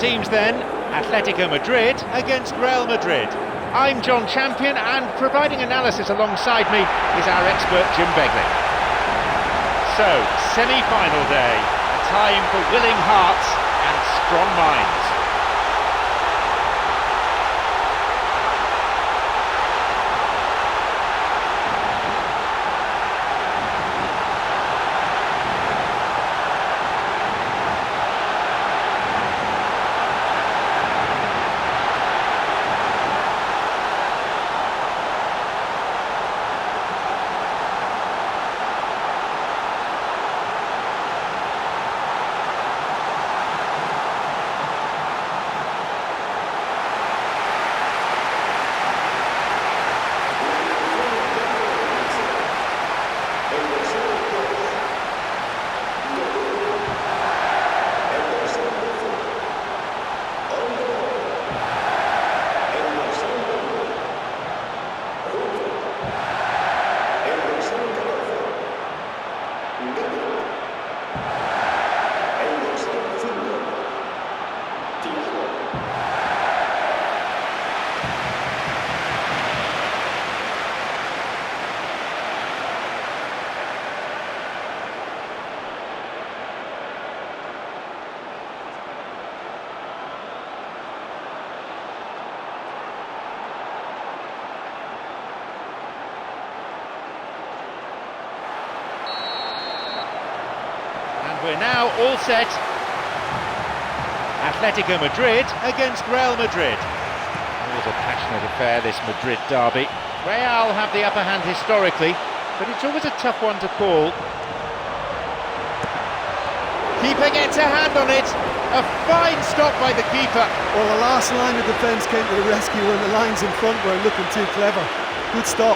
teams then, Atletico Madrid against Real Madrid. I'm John Champion, and providing analysis alongside me is our expert Jim Begley. So, semi-final day, a time for willing hearts and strong minds. We're now all set. Atletico Madrid against Real Madrid. Always a passionate affair, this Madrid derby. Real have the upper hand historically, but it's always a tough one to call. Keeper gets a hand on it. A fine stop by the keeper. Well, the last line of defence came to the rescue when the lines in front were looking too clever. Good stop.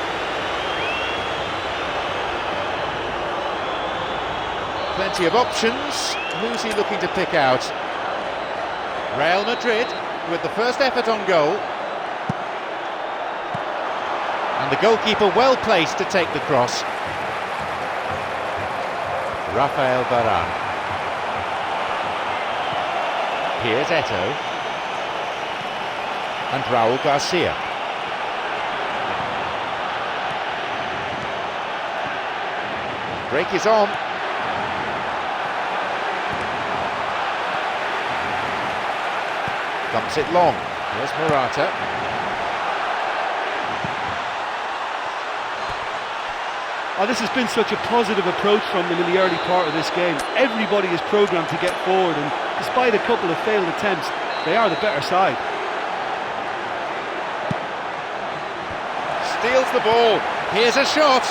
Plenty of options. Who's he looking to pick out? Real Madrid with the first effort on goal. And the goalkeeper well placed to take the cross. Rafael Varane. Here's Eto'o. And Raúl Garcia. Break is on. Dumps it long. Here's Morata. Oh, this has been such a positive approach from them in the early part of this game. Everybody is programmed to get forward, and despite a couple of failed attempts, they are the better side. Steals the ball. Here's a shot.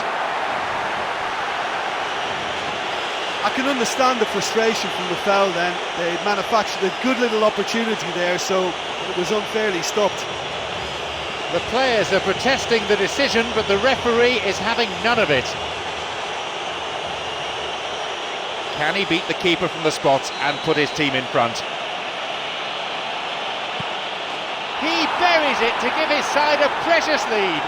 I can understand the frustration from the foul then. They manufactured a good little opportunity there, so it was unfairly stopped. The players are protesting the decision, but the referee is having none of it. Can he beat the keeper from the spot and put his team in front? He buries it to give his side a precious lead.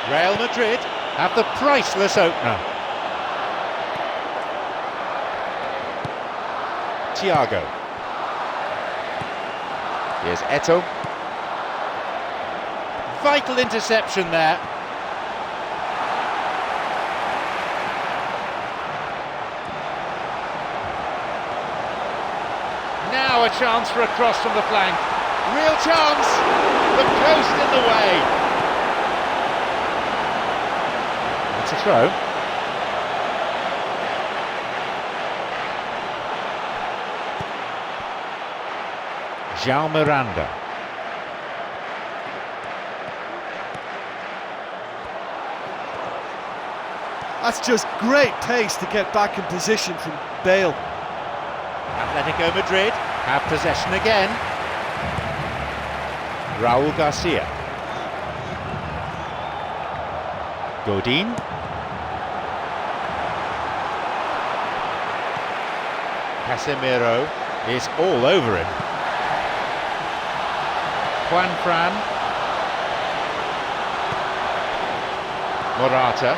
Real Madrid have the priceless opener. Thiago. Here's Eto'o. Vital interception there. Now a chance for a cross from the flank. Real chance. The post in the way. It's a throw. João Miranda. That's just great pace to get back in position from Bale. Atletico Madrid have possession again. Raúl Garcia. Godin. Casemiro is all over him. Juanfran. Morata.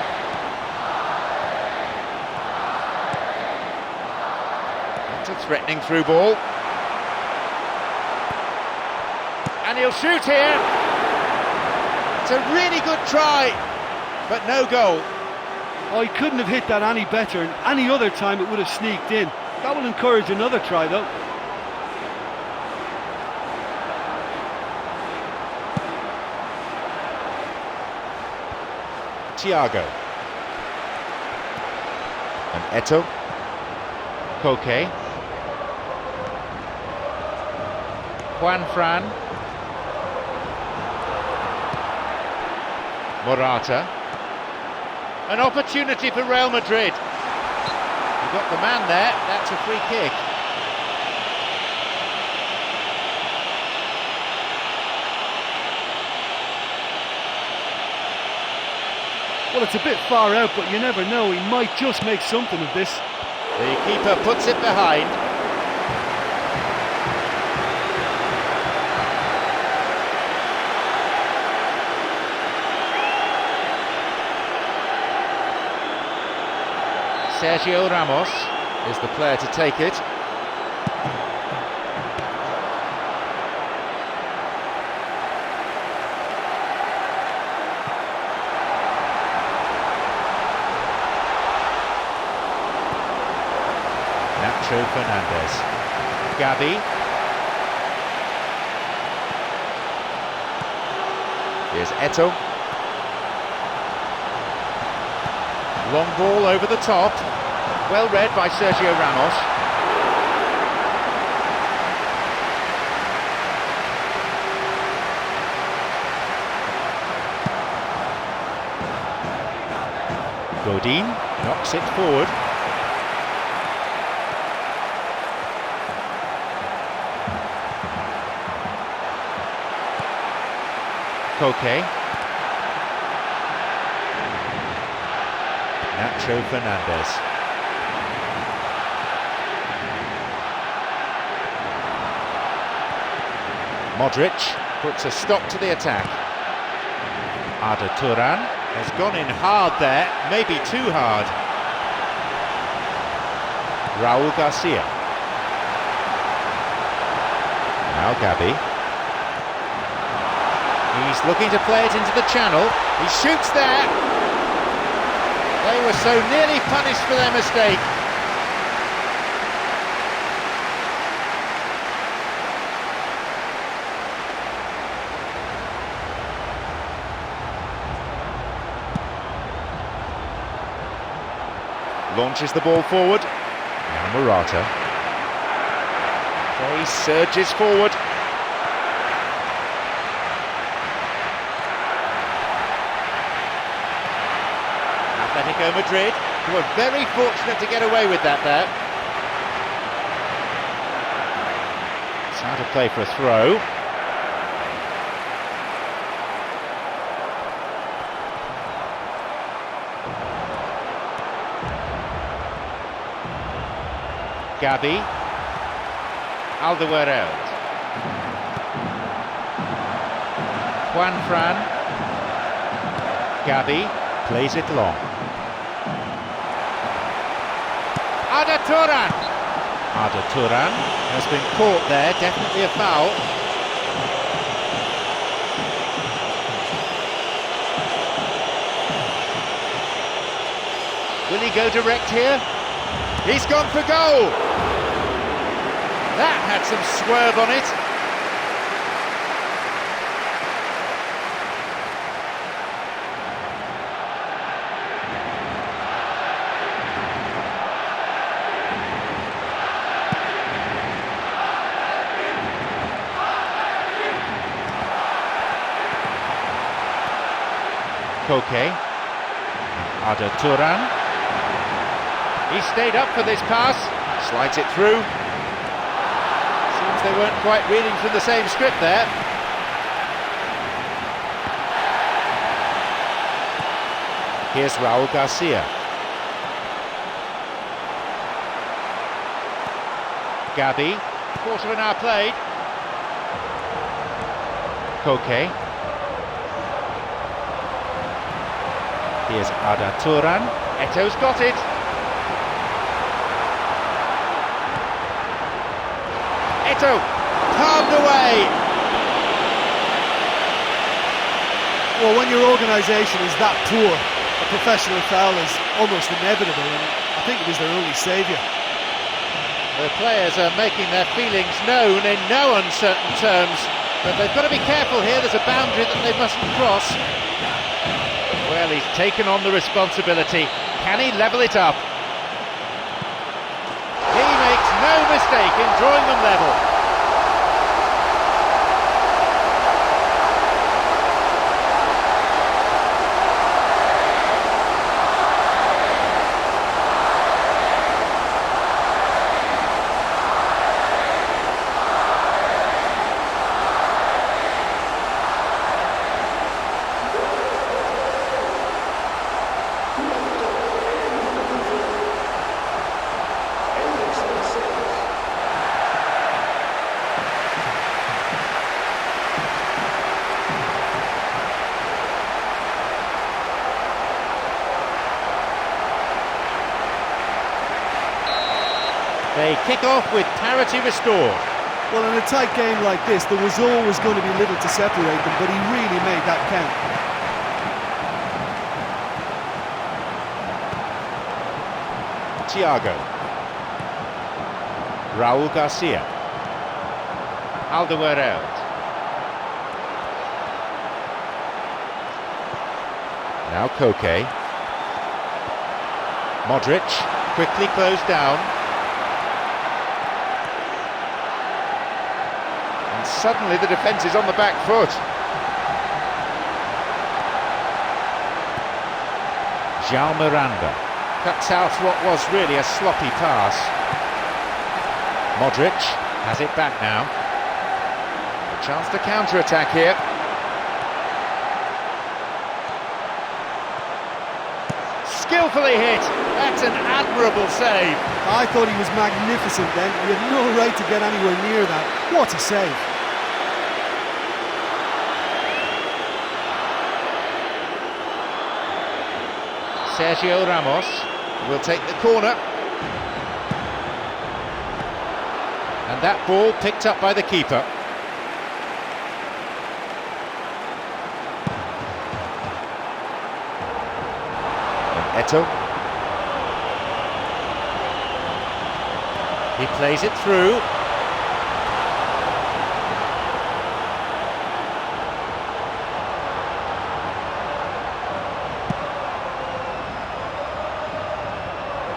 That's a threatening through ball. And he'll shoot here. It's a really good try, but no goal. Oh, he couldn't have hit that any better, and any other time it would have sneaked in. That will encourage another try, though. Thiago. And Eto'o. Koke. Juanfran. Morata. An opportunity for Real Madrid. You got the man there, that's a free kick. Well, it's a bit far out, but you never know, he might just make something of this. The keeper puts it behind. Sergio Ramos is the player to take it. Nacho Fernandez. Gavi. Here's Eto'o. Long ball over the top. Well read by Sergio Ramos. Godin knocks it forward. Koke. Nacho Fernandez. Modric puts a stop to the attack. Arda Turan has gone in hard there, maybe too hard. Raúl Garcia. Now Gavi. He's looking to play it into the channel. He shoots there. They were so nearly punished for their mistake. Launches the ball forward. Now Morata. Play surges forward. Atletico Madrid, who are very fortunate to get away with that there. It's how to play for a throw. Gavi. Alderweireld. Juanfran. Gavi plays it long. Arda Turan. Arda Turan has been caught there, definitely a foul. Will he go direct here? He's gone for goal! That had some swerve on it. Koke. Arda Turan. He stayed up for this pass, slides it through. Seems they weren't quite reading from the same script there. Here's Raul Garcia. Gabi, quarter of an hour played. Koke. Here's Arda Turan. Eto's got it. Eto, palmed away. Well, when your organisation is that poor, a professional foul is almost inevitable, and I think it was their only saviour. The players are making their feelings known in no uncertain terms, but they've got to be careful here. There's a boundary that they mustn't cross. Well, he's taken on the responsibility. Can he level it up? He makes no mistake in drawing them level. They kick off with parity restored. Well, in a tight game like this, there was always going to be little to separate them, but he really made that count. Thiago. Raul Garcia. Alderweireld. Now Koke. Modric, quickly closed down. And suddenly the defence is on the back foot. João Miranda cuts out what was really a sloppy pass. Modric has it back now. A chance to counter-attack here. Skillfully hit. That's an admirable save. I thought he was magnificent then. He had no right to get anywhere near that. What a save. Sergio Ramos will take the corner. And that ball picked up by the keeper. And Eto. He plays it through.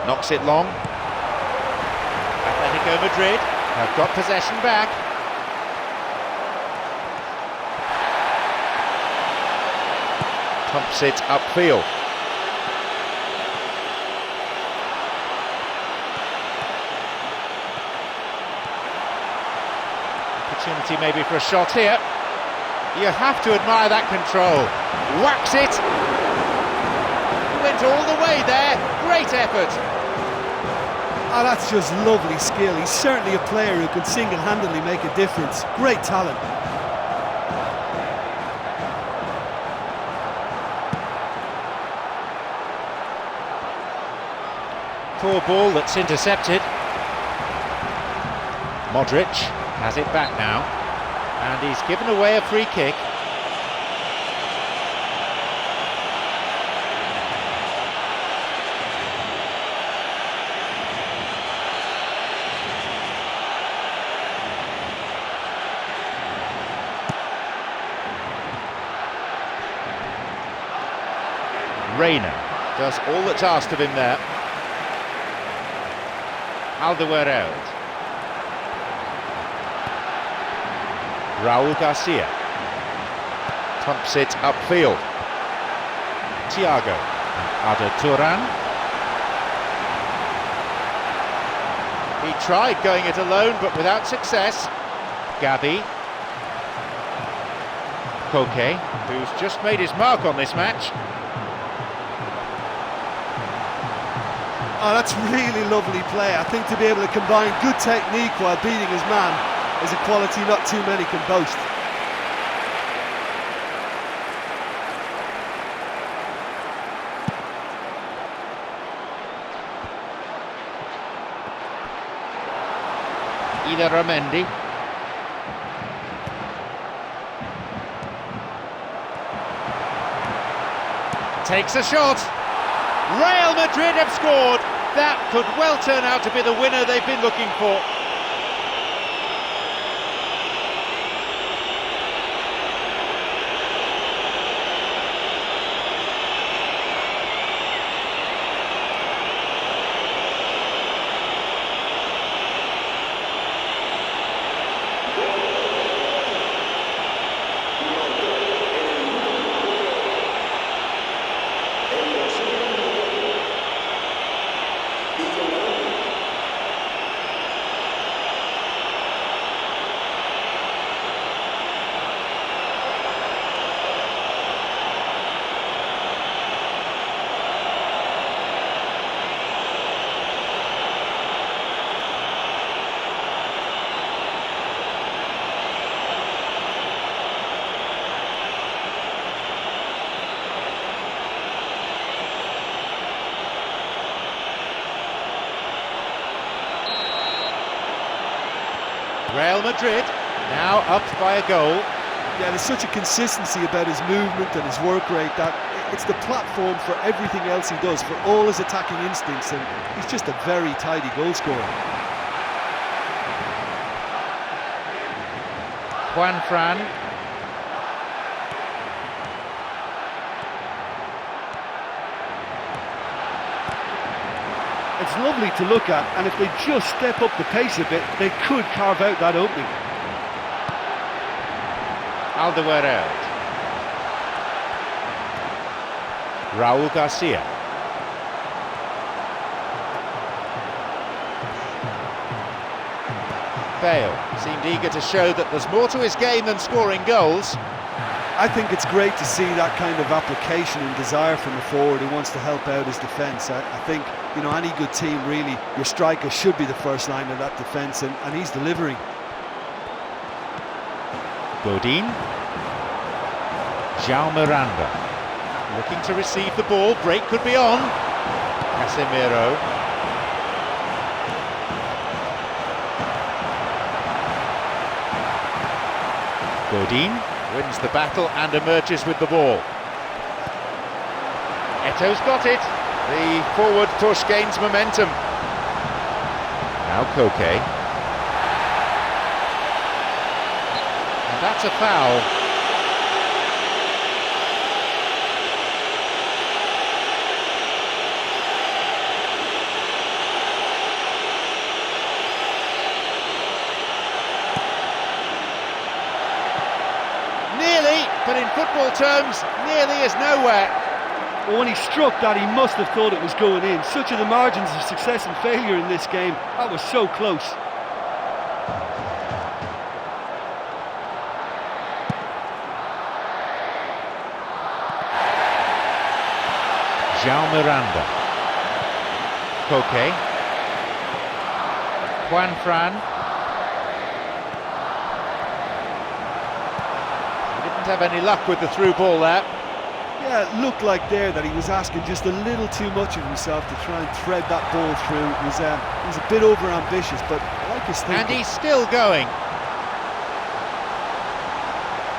Knocks it long. Atletico Madrid have got possession back. Pumps it upfield. Opportunity maybe for a shot here. You have to admire that control. Whacks it. He went all the way there. Great effort. Oh, that's just lovely skill. He's certainly a player who can single-handedly make a difference. Great talent. Poor ball that's intercepted. Modric has it back now, and he's given away a free kick. Reina does all that's asked of him there. Alderweireld. Raul Garcia pumps it upfield. Thiago. Ada Turan. He tried going it alone, but without success. Gabi. Koke, who's just made his mark on this match. Oh, that's really lovely play. I think to be able to combine good technique while beating his man is a quality not too many can boast. Ida Ramendi. Takes a shot. Real Madrid have scored. That could well turn out to be the winner they've been looking for. Real Madrid now up by a goal. Yeah, there's such a consistency about his movement and his work rate that it's the platform for everything else he does, for all his attacking instincts, and he's just a very tidy goal scorer. Juan Fran. It's lovely to look at, and if they just step up the pace a bit, they could carve out that opening. Alderweireld. Raul Garcia. Bale seemed eager to show that there's more to his game than scoring goals. I think it's great to see that kind of application and desire from a forward who wants to help out his defence. I think, you know, any good team really, your striker should be the first line of that defence, and he's delivering. Godin. João Miranda. Looking to receive the ball, break could be on. Casemiro. Godin wins the battle and emerges with the ball. Eto's got it. The forward push gains momentum. Now Koke. And that's a foul. But in football terms, nearly is nowhere. Well, when he struck that, he must have thought it was going in. Such are the margins of success and failure in this game. That was so close. João Miranda. Koke. Juan Fran. Have any luck with the through ball there. Yeah, it looked like there that he was asking just a little too much of himself to try and thread that ball through. It was a bit over ambitious, but I like his thinking. And he's still going.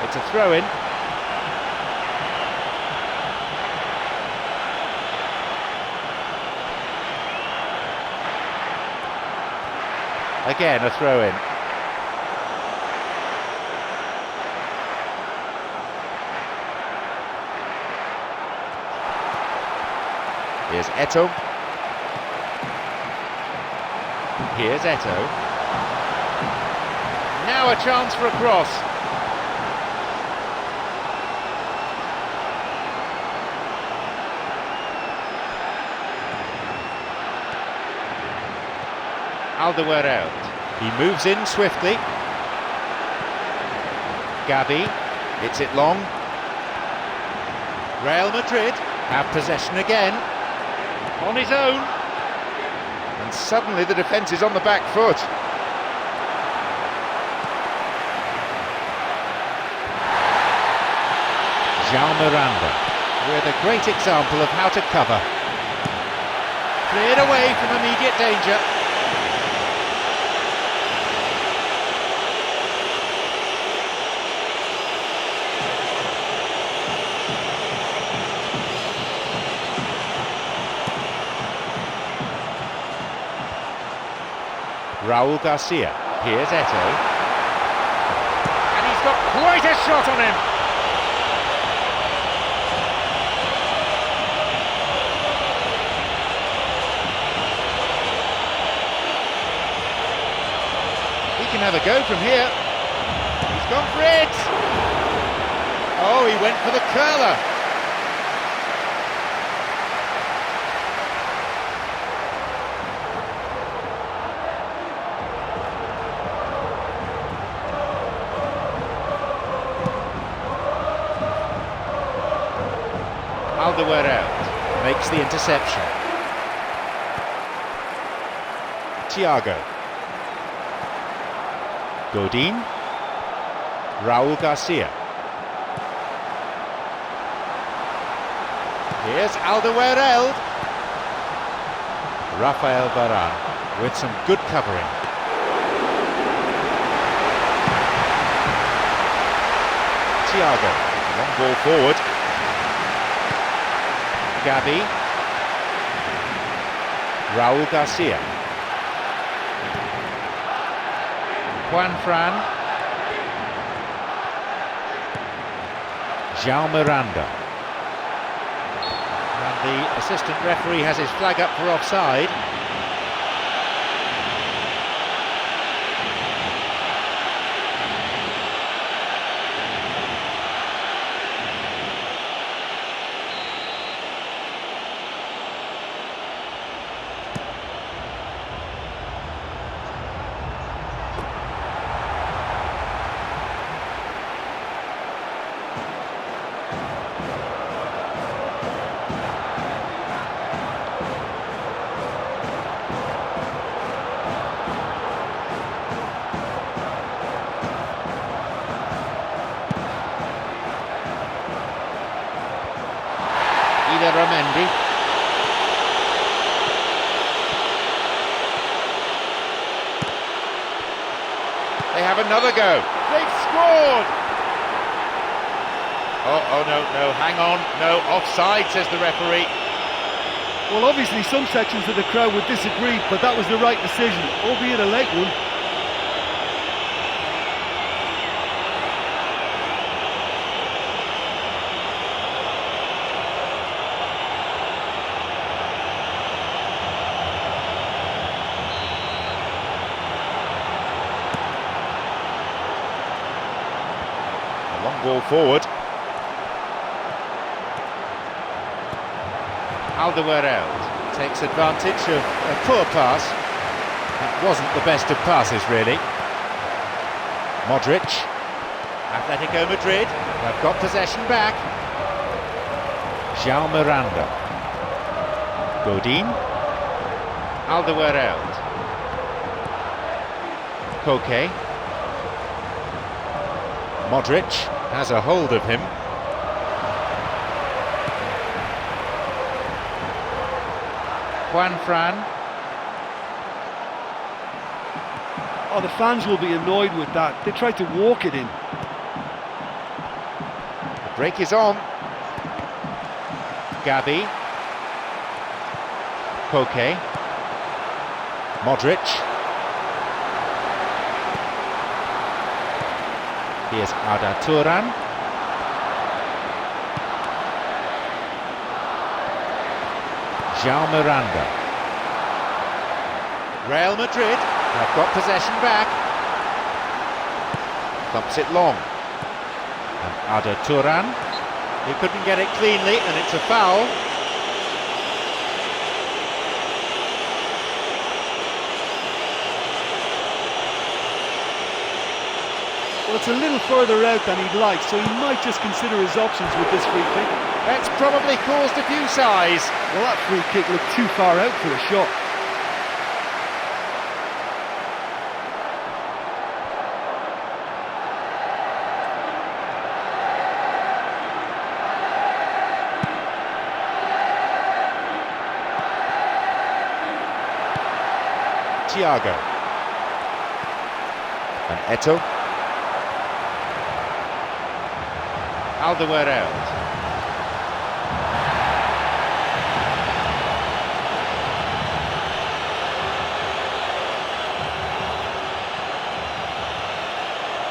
It's a throw in. Again a throw in. Here's Eto. Here's Eto. Now a chance for a cross. Alderweireld. He moves in swiftly. Gabi, hits it long. Real Madrid have possession again, on his own. And suddenly the defence is on the back foot. João Miranda, with a great example of how to cover. Cleared away from immediate danger. Raúl Garcia, here's Eto'o. And he's got quite a shot on him. He can have a go from here. He's gone for it. Oh, he went for the curler. Alderweireld makes the interception. Thiago. Godin. Raúl Garcia. Here's Alderweireld. Rafael Varane with some good covering. Thiago, long ball forward. Gabi. Raúl Garcia. Juanfran. João Miranda. And the assistant referee has his flag up for offside. Ramendi. They have another go. They've scored! Oh no, hang on. No, offside, says the referee. Well, obviously some sections of the crowd would disagree, but that was the right decision, albeit a late one. Long ball forward. Alderweireld takes advantage of a poor pass. That wasn't the best of passes, really. Modric. Atletico Madrid have got possession back. João Miranda. Godin. Alderweireld. Koke. Modric has a hold of him. Juanfran. Oh, the fans will be annoyed with that. They tried to walk it in. The break is on. Gabi. Koke. Modric. Here's Arda Turan. João Miranda. Real Madrid have got possession back. Thumps it long. And Arda Turan. He couldn't get it cleanly, and it's a foul. it's a little further out than he'd like, so he might just consider his options with this free kick. That's probably caused a few sighs. Well, that free kick looked too far out for a shot. Thiago. And Eto'o. Alderweireld.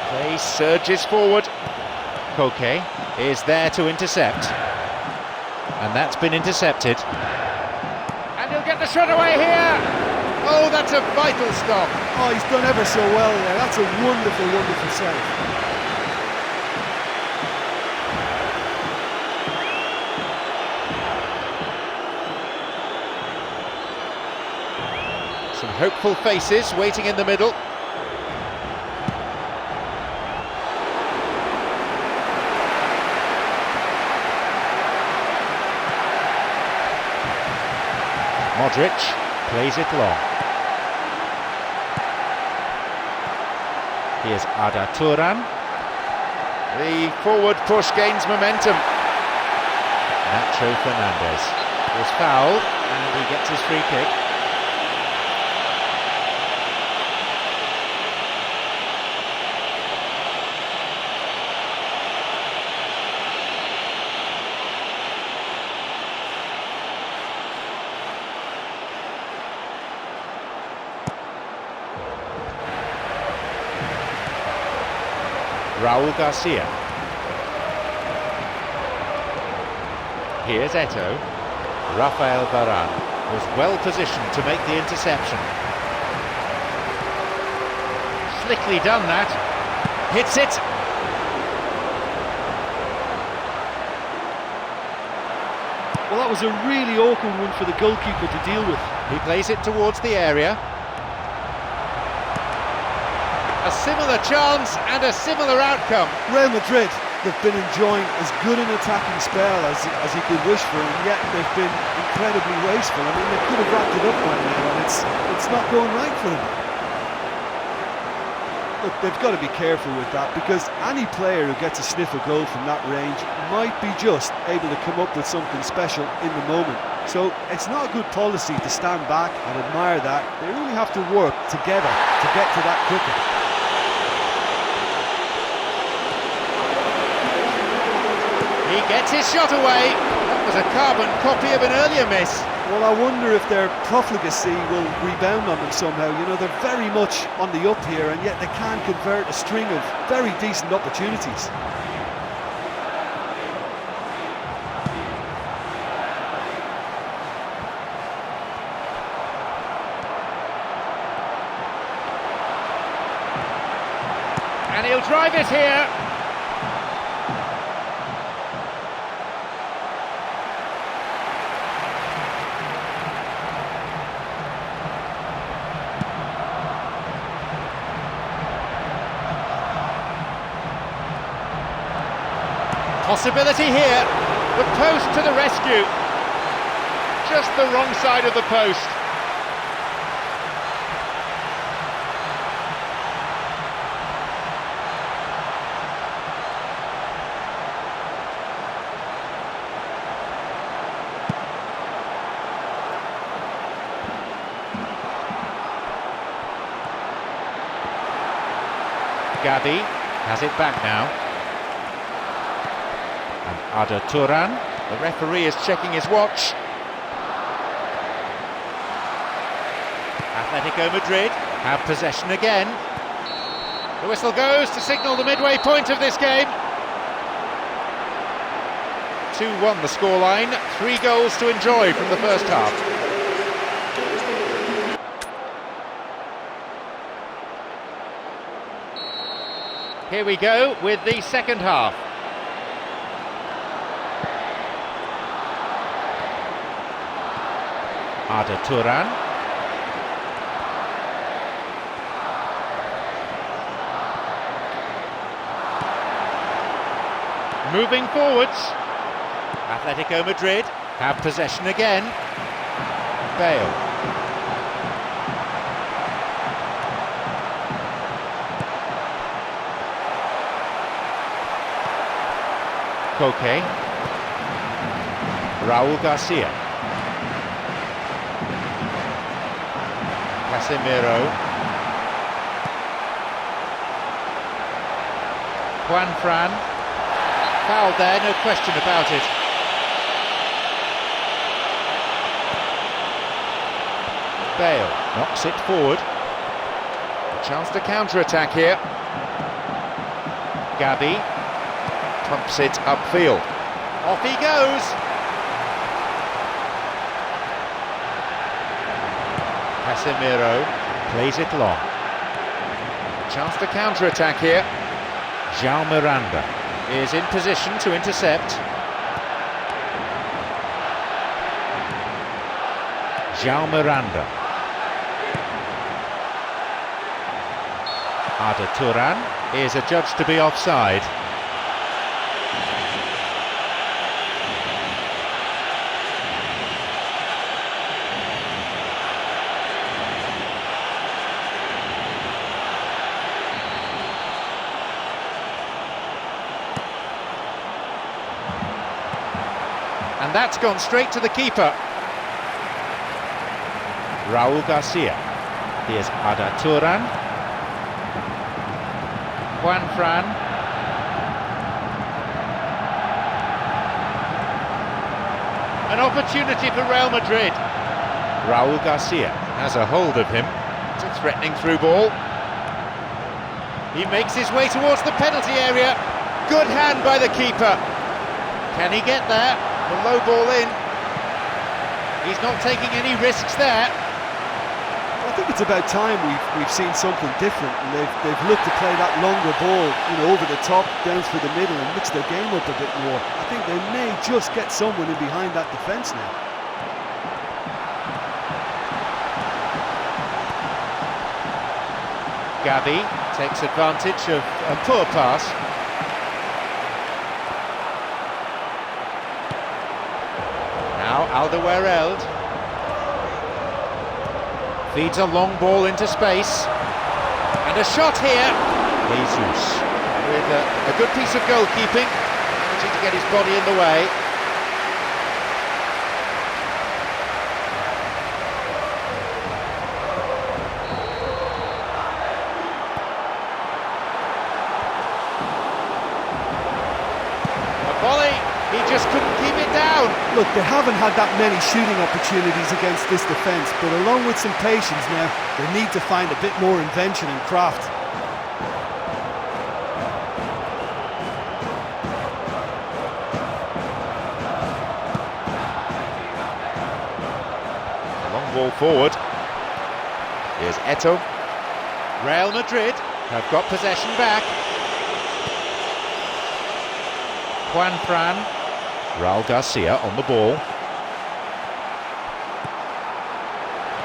Play surges forward. Koke is there to intercept. And that's been intercepted. And he'll get the shot away here! Oh, that's a vital stop. Oh, he's done ever so well there. That's a wonderful, wonderful save. Some hopeful faces waiting in the middle. Modric plays it long. Here's Arda Turan. The forward push gains momentum. Nacho Fernandez was fouled and he gets his free kick. Raul Garcia. Here's Eto'o. Rafael Varane was well positioned to make the interception. Slickly done that. Hits it. Well, that was a really awkward one for the goalkeeper to deal with. He plays it towards the area. A similar chance and a similar outcome. Real Madrid, they've been enjoying as good an attacking spell as you could wish for, and yet they've been incredibly wasteful. I mean, they could have wrapped it up by now, and it's not going right for them. Look, they've got to be careful with that, because any player who gets a sniff of goal from that range might be just able to come up with something special in the moment. So it's not a good policy to stand back and admire that. They really have to work together to get to that cricket. He gets his shot away. That was a carbon copy of an earlier miss. Well, I wonder if their profligacy will rebound on them somehow. You know, they're very much on the up here, and yet they can convert a string of very decent opportunities. And he'll drive it here. Possibility here, the post to the rescue, just the wrong side of the post. Gabi has it back now. And Arda Turan, the referee is checking his watch. Atletico Madrid have possession again. The whistle goes to signal the midway point of this game. 2-1 the scoreline, 3 goals to enjoy from the first half. Here we go with the second half. Arda Turan. Moving forwards. Atletico Madrid have possession again. Bale. Koke. Raúl Garcia. Casemiro. Juan Fran. Foul there, no question about it. Bale knocks it forward. A chance to counter-attack here. Gabi pumps it upfield. Off he goes. Casemiro plays it long. A chance to counter-attack here. João Miranda is in position to intercept. João Miranda. Arda Turan is adjudged to be offside. And that's gone straight to the keeper. Raúl Garcia. Here's Arda Turan. Juan Fran. An opportunity for Real Madrid. Raúl Garcia has a hold of him. It's a threatening through ball. He makes his way towards the penalty area. Good hand by the keeper. Can he get there? The low ball in. He's not taking any risks there. I think it's about time we've seen something different, and they've looked to play that longer ball, over the top, down through the middle, and mix their game up a bit more. I think they may just get someone in behind that defence now. Gabi takes advantage of a poor pass. Now Alderweireld feeds a long ball into space, and a shot here. Jesus with a good piece of goalkeeping, managing to get his body in the way. A volley, he just couldn't keep it down. Look, they haven't had that many shooting opportunities against this defence, but along with some patience now, they need to find a bit more invention and craft. Long ball forward. Here's Eto'o. Real Madrid have got possession back. Juan Fran. Raúl Garcia on the ball.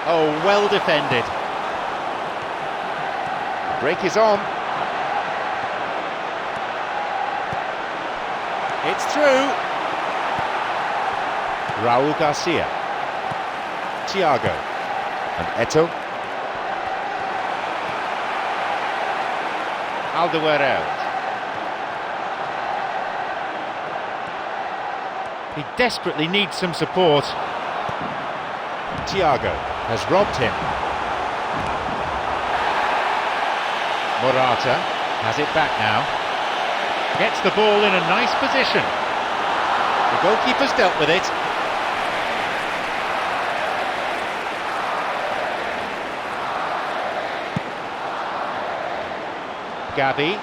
Oh, well defended. The break is on. It's through. Raúl Garcia. Thiago. And Eto'o. Alderweireld. He desperately needs some support. Thiago has robbed him. Morata has it back now. Gets the ball in a nice position. The goalkeeper's dealt with it. Gabi.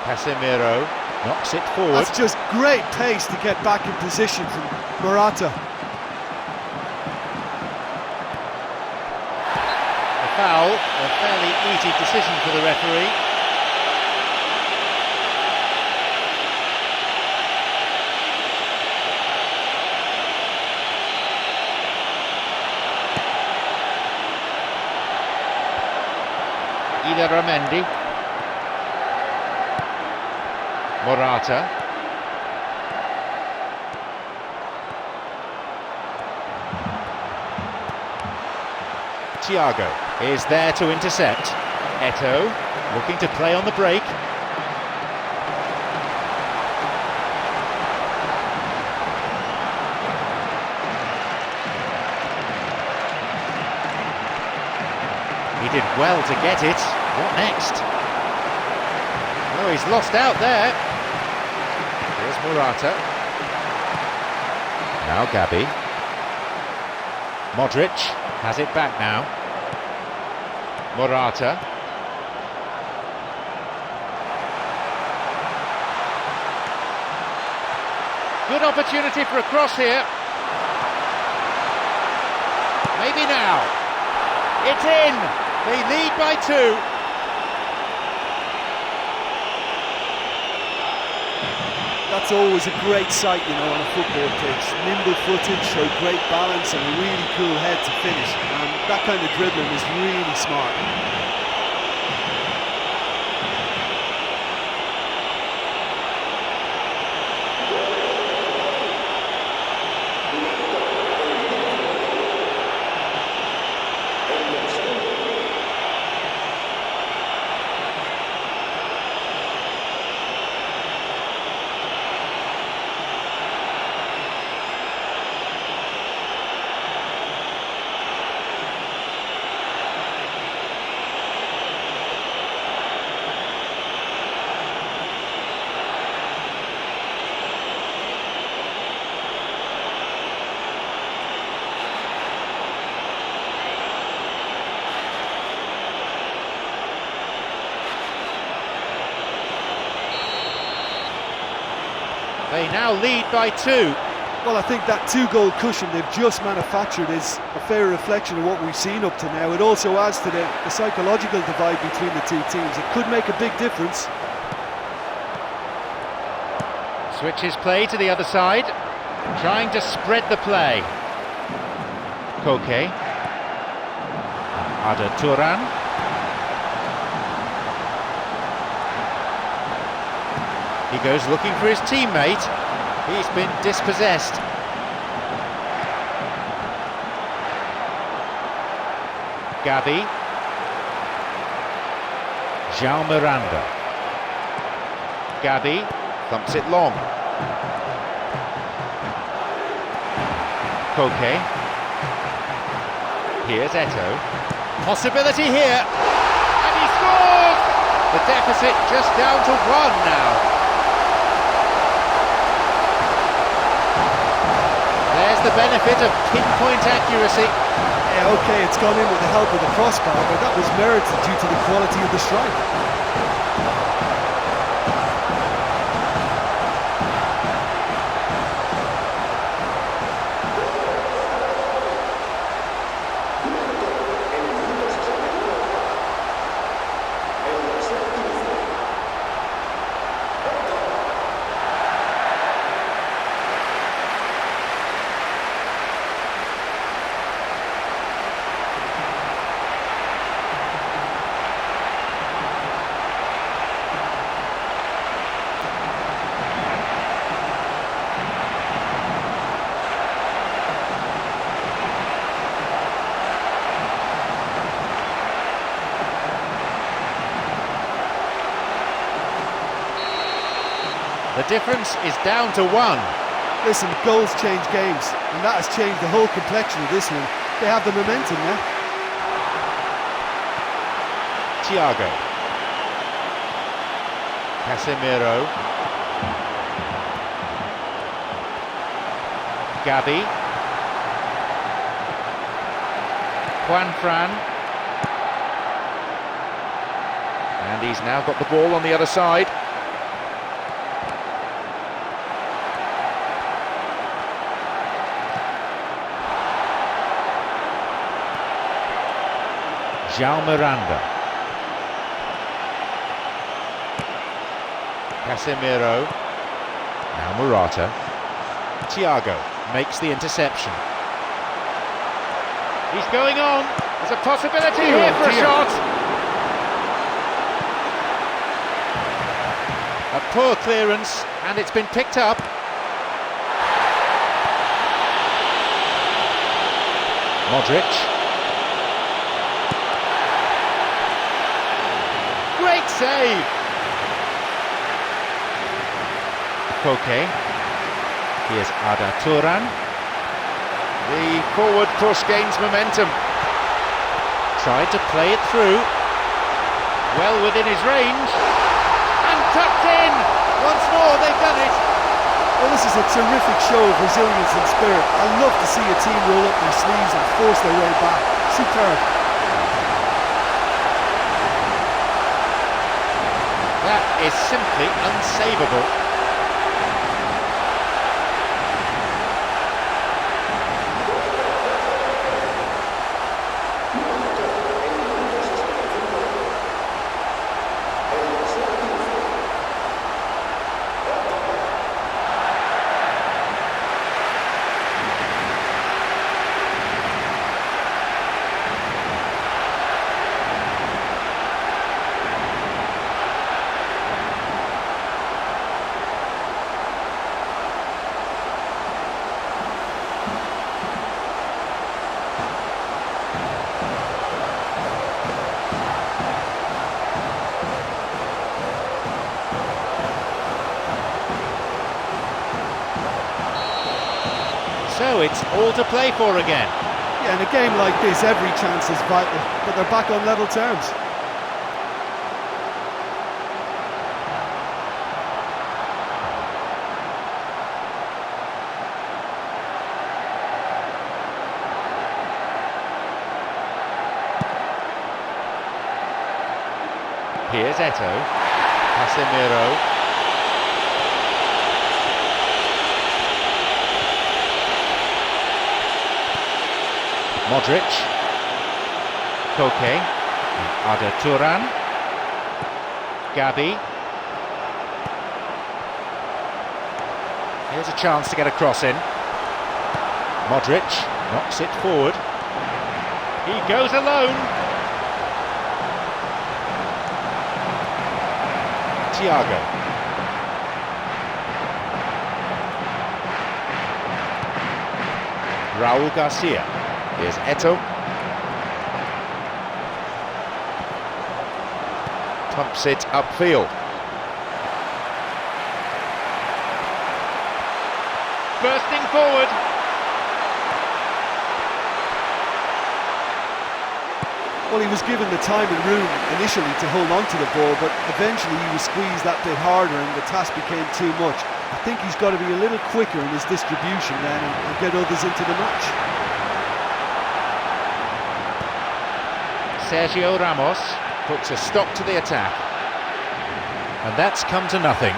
Casemiro knocks it forward. That's just great pace to get back in position from Morata. A foul, a fairly easy decision for the referee. Ramendi. Morata. Thiago is there to intercept. Eto'o looking to play on the break. He did well to get it. What next? Oh, he's lost out there. Here's Morata. Now Gabi. Modric has it back now. Morata. Good opportunity for a cross here. Maybe now. It's in. They lead by 2. That's always a great sight, you know, on a football pitch. Nimble footed, showed great balance and a really cool head to finish. And that kind of dribbling is really smart. They now lead by 2. Well, I think that 2-goal cushion they've just manufactured is a fair reflection of what we've seen up to now. It also adds to the psychological divide between the two teams. It could make a big difference. Switches play to the other side, trying to spread the play. Koke. Ada Turan. He goes looking for his teammate. He's been dispossessed. Gabi. João Miranda. Gabi thumps it long. Koke. Here's Eto'o. Possibility here. And he scores! The deficit just down to 1 now. There's the benefit of pinpoint accuracy. Yeah, okay, it's gone in with the help of the crossbar, but that was merited due to the quality of the strike. The difference is down to 1. Listen, goals change games, and that has changed the whole complexion of this one. They have the momentum now. Thiago. Casemiro. Gabi. Juanfran. And he's now got the ball on the other side. João Miranda. Casemiro. Now Morata. Thiago makes the interception. He's going on. There's a possibility here for a shot. A poor clearance, and it's been picked up. Modric. great save. Koke. Here's Arda Turan. The forward push gains momentum. Tried to play it through. Well within his range. And tucked in! Once more, they've done it. Well, this is a terrific show of resilience and spirit. I love to see a team roll up their sleeves and force their way back. Superb. That is simply unsavable. So it's all to play for again. Yeah, in a game like this, every chance is vital, but they're back on level terms. Here's Eto'o. Casemiro. Modric, Koke, Arda Turan, Gabi. Here's a chance to get a cross in. Modric knocks it forward. He goes alone. Thiago. Raul Garcia. Here's Eto'o. Pumps it upfield. Bursting forward. Well, he was given the time and room initially to hold on to the ball, but eventually he was squeezed that bit harder and the task became too much. I think he's got to be a little quicker in his distribution then and get others into the match. Sergio Ramos puts a stop to the attack. And that's come to nothing.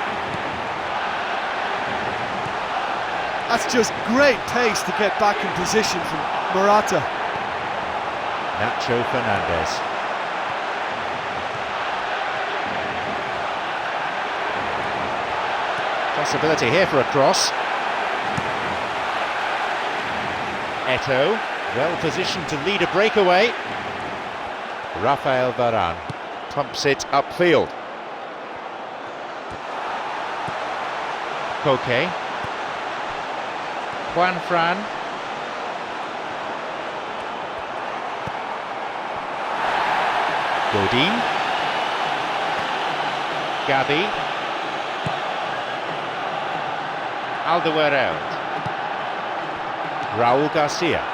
That's just great pace to get back in position from Morata. Nacho Fernandez. Possibility here for a cross. Eto'o, well positioned to lead a breakaway. Rafael Varane pumps it upfield. Koke. Juan Fran. Godin. Gabi. Alderweireld. Raul Garcia.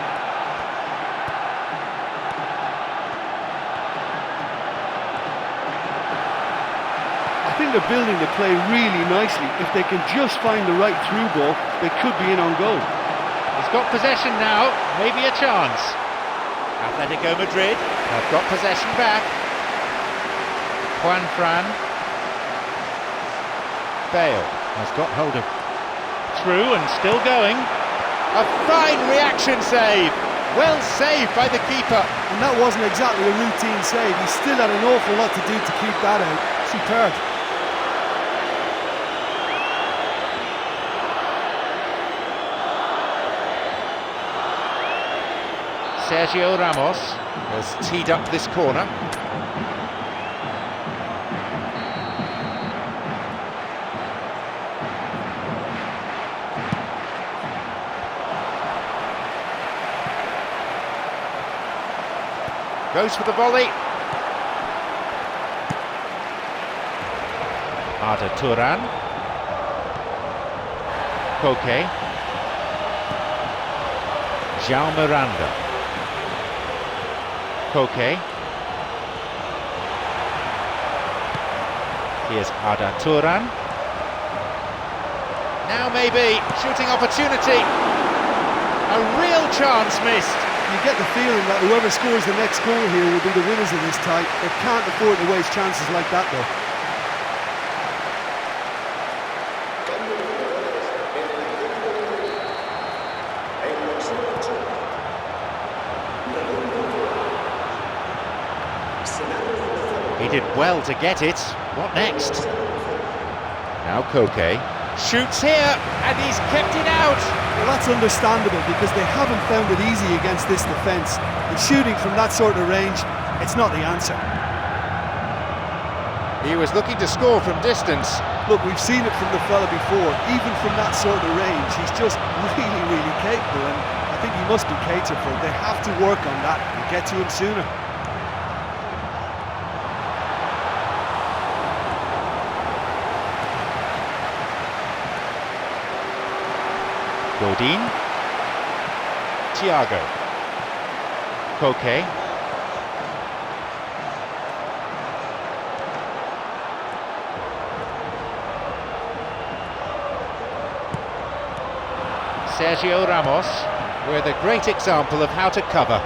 I think they're building the play really nicely. If they can just find the right through ball, they could be in on goal. He's got possession now, maybe a chance. Atletico Madrid have got possession back. Juan Fran. Bale has got hold of through and still going. A fine reaction save. Well saved by the keeper. And that wasn't exactly a routine save. He still had an awful lot to do to keep that out. Superb. Sergio Ramos has teed up this corner. Goes for the volley. Arda Turan. Koke. João Miranda. Koke. Here's Arda Turan. Now maybe shooting opportunity. A real chance missed. You get the feeling that whoever scores the next goal here will be the winners of this tie. They can't afford to waste chances like that though. He did well to get it. What next? Now Koke shoots here, and he's kept it out. Well, that's understandable because they haven't found it easy against this defence. And shooting from that sort of range, it's not the answer. He was looking to score from distance. Look, we've seen it from the fella before. Even from that sort of range, he's just really, really capable. And I think he must be catered for. They have to work on that and get to him sooner. Godin. Thiago. Koke. Sergio Ramos with a great example of how to cover.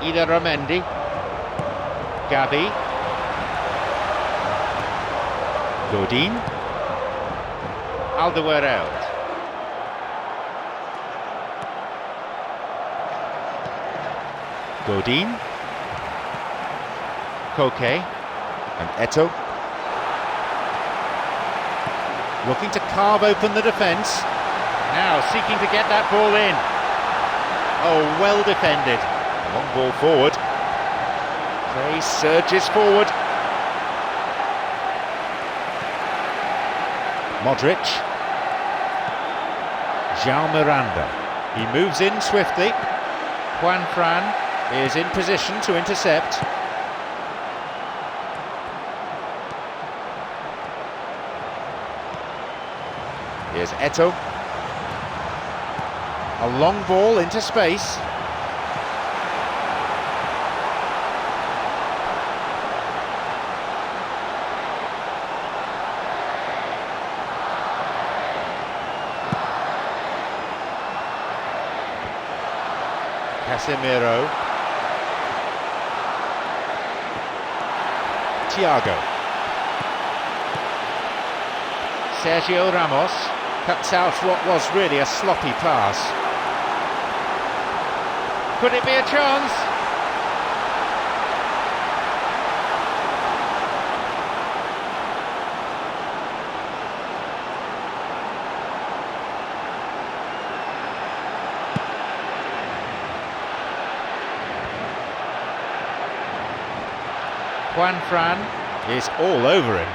Ida Ramendi. Gabi. Godin. Alderweireld. Godin. Koke. And Eto'o. Looking to carve open the defence. Now seeking to get that ball in. Oh, well defended. Long ball forward. Play surges forward. Modric. João Miranda. He moves in swiftly. Juan Fran is in position to intercept. Here's Eto'o. A long ball into space. Casemiro. Thiago. Sergio Ramos cuts out what was really a sloppy pass. Could it be a chance? Juan Fran is all over him.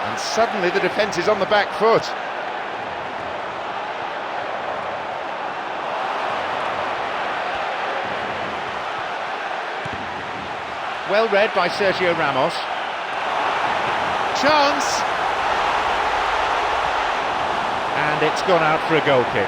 And suddenly the defence is on the back foot. Well read by Sergio Ramos. Chance! And it's gone out for a goal kick.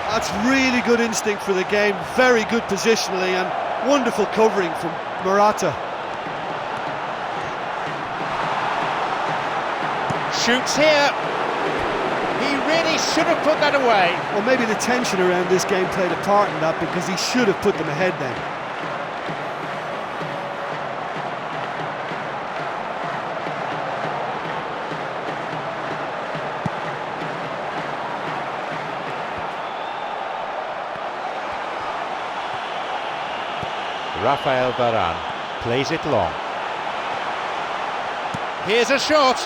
That's really good instinct for the game, very good positionally and wonderful covering from Morata. Shoots here. He really should have put that away. Well, maybe the tension around this game played a part in that because he should have put them ahead then. Rafael Varane plays it long. Here's a shot.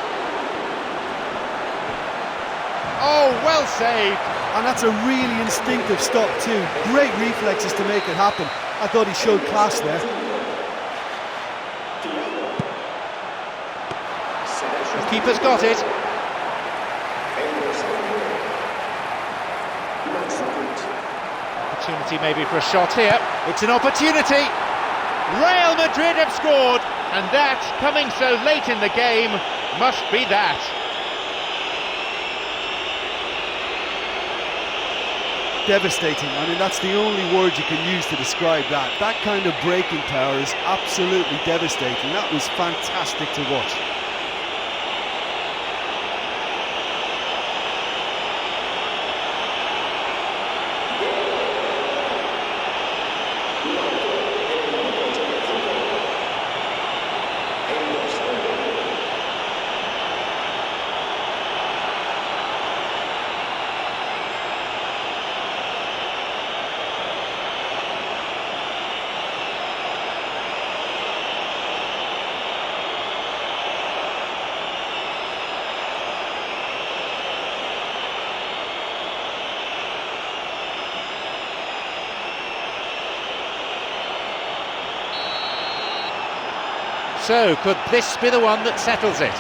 Oh, well saved. And that's a really instinctive stop too. Great reflexes to make it happen. I thought he showed class there. The keeper's got it. Opportunity maybe for a shot here. It's an opportunity. Real Madrid have scored, and that, coming so late in the game, must be that. Devastating. I mean, that's the only word you can use to describe that. That kind of breaking power is absolutely devastating. That was fantastic to watch. So, could this be the one that settles it?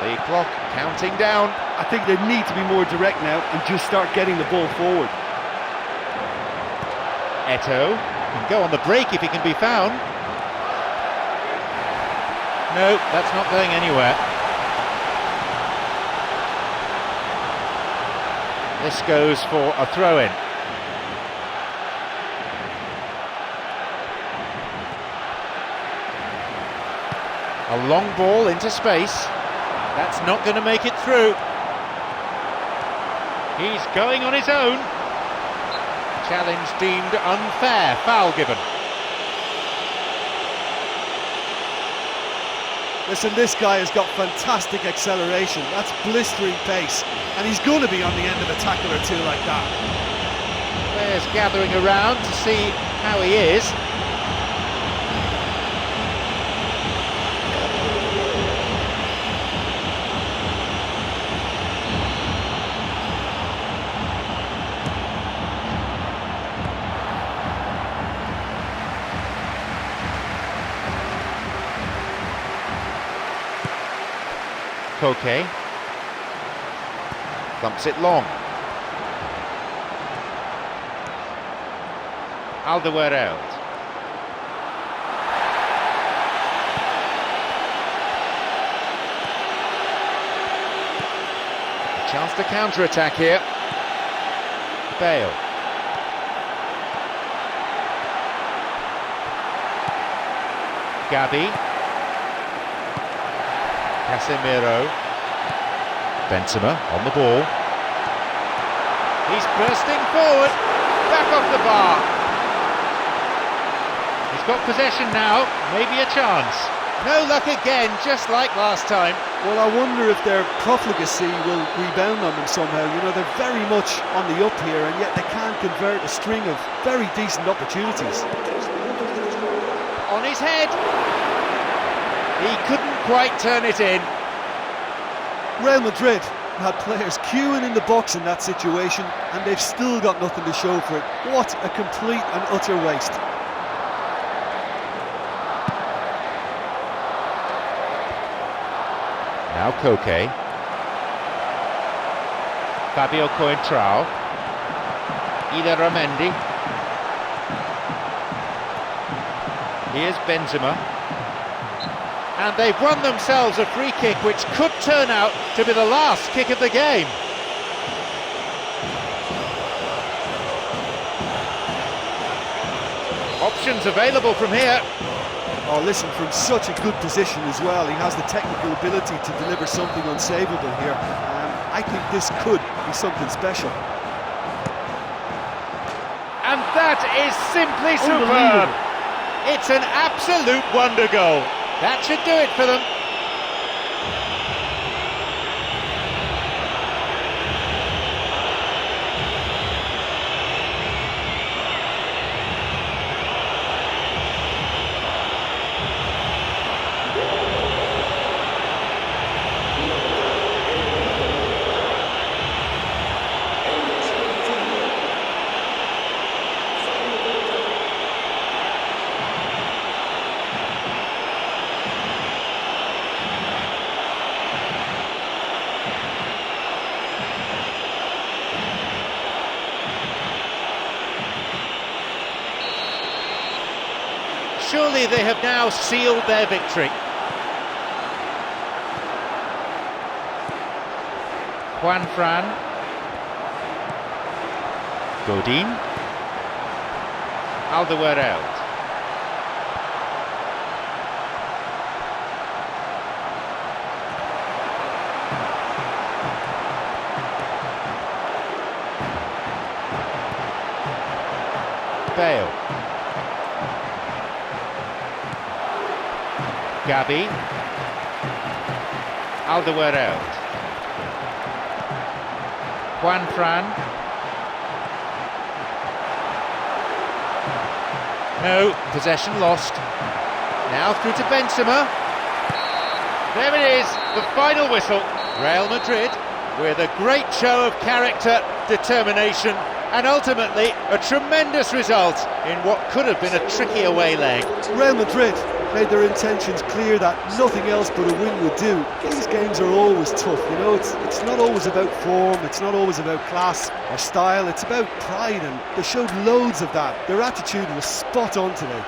The clock counting down. I think they need to be more direct now and just start getting the ball forward. Eto'o can go on the break if he can be found. No, that's not going anywhere. This goes for a throw-in. A long ball into space. That's not going to make it through. He's going on his own. Challenge deemed unfair. Foul given. Listen, this guy has got fantastic acceleration. That's blistering pace. And he's going to be on the end of a tackle or two like that. Players gathering around to see how he is. Koke thumps it long. Alderweireld. A chance to counter-attack here. Bale. Gabi. Casemiro. Benzema on the ball. He's bursting forward. Back off the bar. He's got possession now. Maybe a chance. No luck again, just like last time. Well, I wonder if their profligacy will rebound on them somehow. You know, they're very much on the up here, and yet they can't convert a string of very decent opportunities. On his head. He couldn't quite turn it in. Real Madrid had players queuing in the box in that situation, and they've still got nothing to show for it. What a complete and utter waste. Now Koke. Fabio Coentrao. Ramendi. Here's Benzema. And they've won themselves a free kick which could turn out to be the last kick of the game. Options available from here. Oh, listen, from such a good position as well. He has the technical ability to deliver something unsavable here. I think this could be something special. And that is simply superb. It's an absolute wonder goal. That should do it for them. Surely they have now sealed their victory. Juan Fran. Godin. Alderweireld. Bale. Gabi. Alderweireld. Juan Fran. No, possession lost. Now through to Benzema. There it is, the final whistle. Real Madrid with a great show of character, determination, and ultimately a tremendous result in what could have been a tricky away leg. Real Madrid made their intentions clear that nothing else but a win would do. These games are always tough, you know, it's not always about form, it's not always about class or style, it's about pride, and they showed loads of that. Their attitude was spot on today.